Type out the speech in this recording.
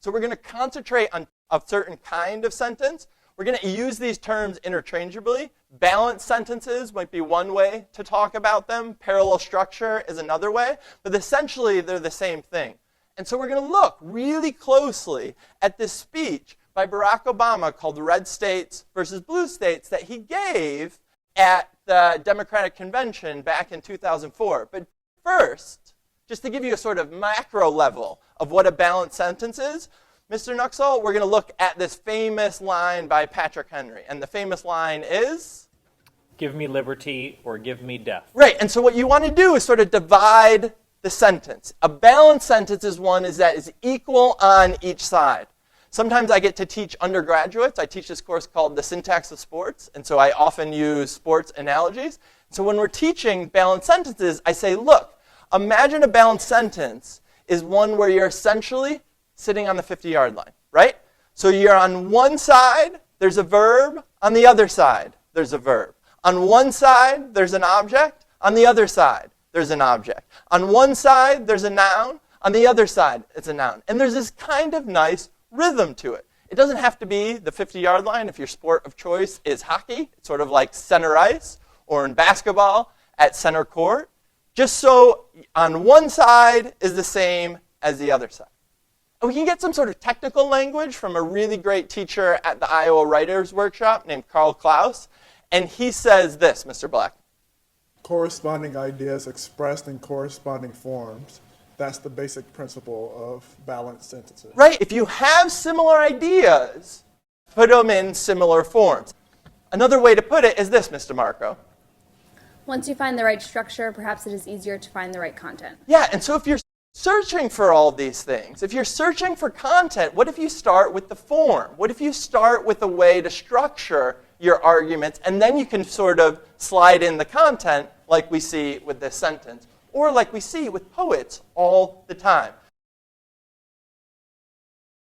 So we're going to concentrate on a certain kind of sentence. We're going to use these terms interchangeably. Balanced sentences might be one way to talk about them. Parallel structure is another way. But essentially, they're the same thing. And so we're going to look really closely at this speech by Barack Obama called Red States versus Blue States that he gave at the Democratic Convention back in 2004. But first, just to give you a sort of macro level of what a balanced sentence is, Mr. Nuxall, we're going to look at this famous line by Patrick Henry. And the famous line is? Give me liberty or give me death. Right, and so what you want to do is sort of divide the sentence. A balanced sentence is one that is equal on each side. Sometimes I get to teach undergraduates. I teach this course called The Syntax of Sports, and so I often use sports analogies. So when we're teaching balanced sentences, I say, look, imagine a balanced sentence is one where you're essentially sitting on the 50-yard line, right? So you're on one side, there's a verb. On the other side, there's a verb. On one side, there's an object. On the other side, there's an object. On one side, there's a noun. On the other side, it's a noun. And there's this kind of nice rhythm to it. It doesn't have to be the 50-yard line if your sport of choice is hockey. It's sort of like center ice, or in basketball at center court. Just so on one side is the same as the other side. And we can get some sort of technical language from a really great teacher at the Iowa Writers Workshop named Klaus. And he says this, Mr. Black. Corresponding ideas expressed in corresponding forms. That's the basic principle of balanced sentences. Right. If you have similar ideas, put them in similar forms. Another way to put it is this, Mr. Marco. Once you find the right structure, perhaps it is easier to find the right content. Yeah, and so if you're searching for all these things, if you're searching for content, what if you start with the form? What if you start with a way to structure your arguments, and then you can sort of slide in the content like we see with this sentence, or like we see with poets all the time.